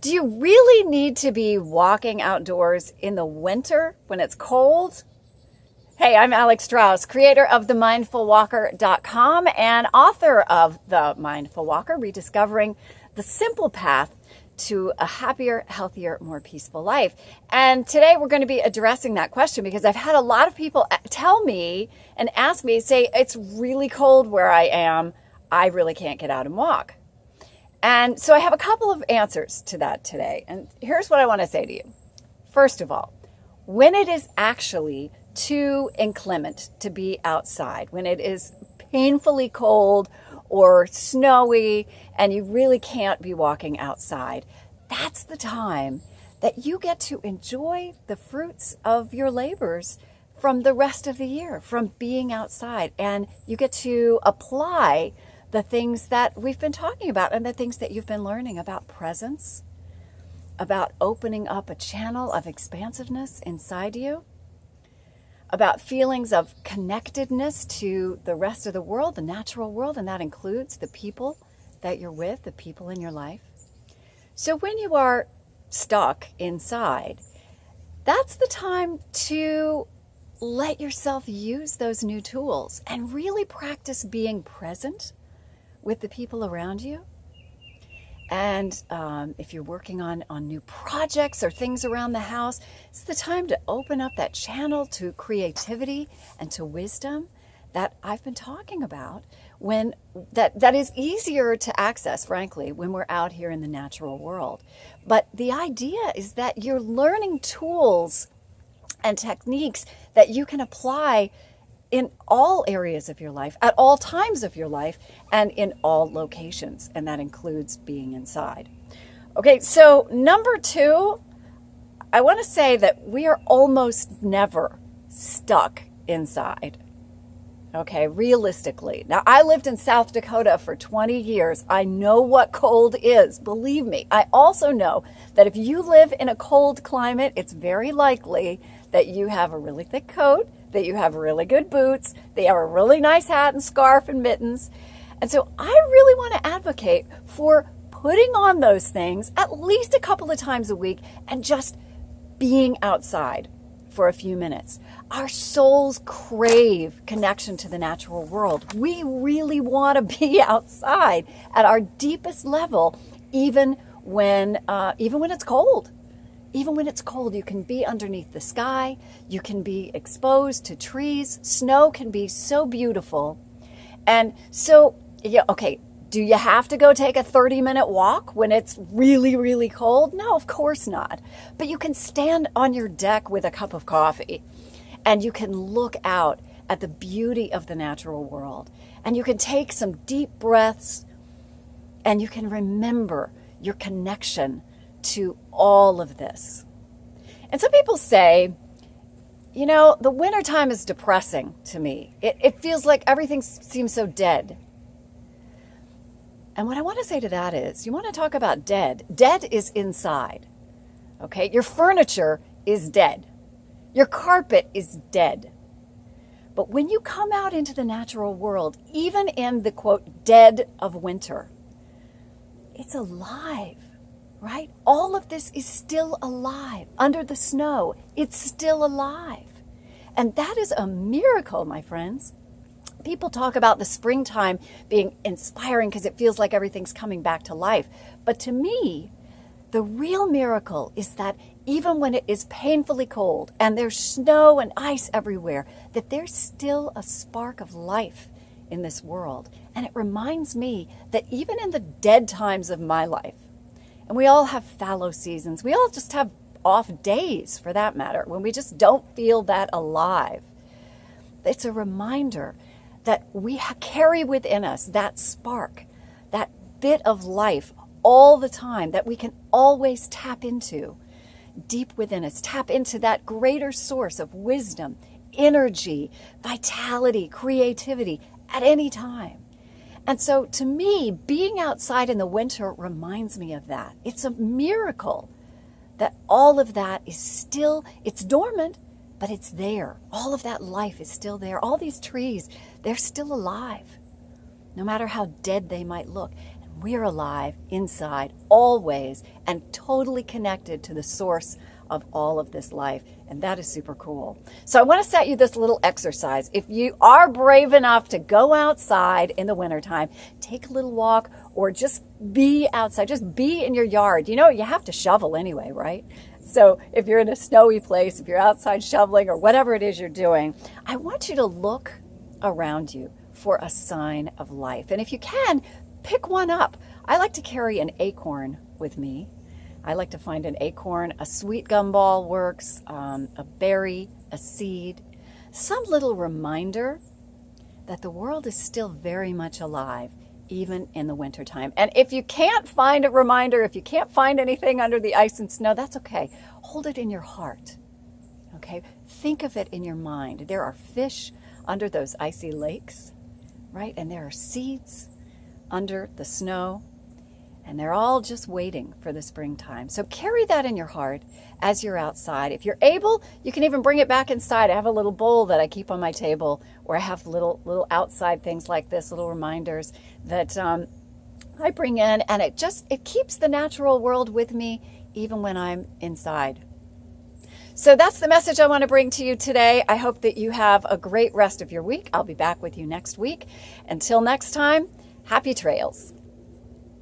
Do you really need to be walking outdoors in the winter when it's cold? Hey, I'm Alex Strauss, creator of themindfulwalker.com and author of The Mindful Walker, Rediscovering the Simple Path to a Happier, Healthier, More Peaceful Life. And today we're going to be addressing that question because I've had a lot of people tell me and ask me, say, it's really cold where I am. I really can't get out and walk. And so I have a couple of answers to that today. And here's what I want to say to you. First of all, when it is actually too inclement to be outside, when it is painfully cold or snowy and you really can't be walking outside, that's the time that you get to enjoy the fruits of your labors from the rest of the year, from being outside. And you get to apply the things that we've been talking about and the things that you've been learning about presence, about opening up a channel of expansiveness inside you, about feelings of connectedness to the rest of the world, the natural world, and that includes the people that you're with, the people in your life. So when you are stuck inside, that's the time to let yourself use those new tools and really practice being present with the people around you. And if you're working on new projects or things around the house, it's the time to open up that channel to creativity and to wisdom that I've been talking about, when that is easier to access, frankly, when we're out here in the natural world. But the idea is that you're learning tools and techniques that you can apply in all areas of your life, at all times of your life, and in all locations. And that includes being inside. Okay, so number two, I want to say that we are almost never stuck inside. Okay, realistically. Now, I lived in South Dakota for 20 years. I know what cold is, believe me. I also know that if you live in a cold climate, it's very likely that you have a really thick coat, that you have really good boots, that you have a really nice hat and scarf and mittens. And so I really want to advocate for putting on those things at least a couple of times a week and just being outside for a few minutes. Our souls crave connection to the natural world. We really want to be outside at our deepest level, even when it's cold. Even when it's cold, you can be underneath the sky. You can be exposed to trees. Snow can be so beautiful. And so, yeah, okay, do you have to go take a 30-minute walk when it's really, really cold? No, of course not. But you can stand on your deck with a cup of coffee and you can look out at the beauty of the natural world. And you can take some deep breaths and you can remember your connection to all of this. And some people say, you know, the wintertime is depressing to me. It feels like everything seems so dead. And what I want to say to that is, you want to talk about dead. Dead is inside. Okay? Your furniture is dead. Your carpet is dead. But when you come out into the natural world, even in the, quote, dead of winter, it's alive. Right? All of this is still alive. Under the snow, it's still alive. And that is a miracle, my friends. People talk about the springtime being inspiring because it feels like everything's coming back to life. But to me, the real miracle is that even when it is painfully cold and there's snow and ice everywhere, that there's still a spark of life in this world. And it reminds me that even in the dead times of my life, and we all have fallow seasons. We all just have off days, for that matter, when we just don't feel that alive. It's a reminder that we carry within us that spark, that bit of life all the time that we can always tap into deep within us. Tap into that greater source of wisdom, energy, vitality, creativity at any time. And so to me, being outside in the winter reminds me of that. It's a miracle that all of that is still, it's dormant, but it's there. All of that life is still there. All these trees, they're still alive, no matter how dead they might look. And We are alive inside always and totally connected to the source of all of this life. And that is super cool. So I want to set you this little exercise. If you are brave enough to go outside in the wintertime, take a little walk or just be outside, just be in your yard. You know, you have to shovel anyway, right? So if you're in a snowy place, if you're outside shoveling or whatever it is you're doing, I want you to look around you for a sign of life. And if you can, pick one up. I like to carry an acorn with me. I like to find an acorn, a sweet gumball works, a berry, a seed, some little reminder that the world is still very much alive, even in the wintertime. And if you can't find a reminder, if you can't find anything under the ice and snow, that's okay. Hold it in your heart, okay? Think of it in your mind. There are fish under those icy lakes, right? And there are seeds under the snow. And they're all just waiting for the springtime. So carry that in your heart as you're outside. If you're able, you can even bring it back inside. I have a little bowl that I keep on my table where I have little outside things like this, little reminders that I bring in. And it keeps the natural world with me even when I'm inside. So that's the message I want to bring to you today. I hope that you have a great rest of your week. I'll be back with you next week. Until next time, happy trails.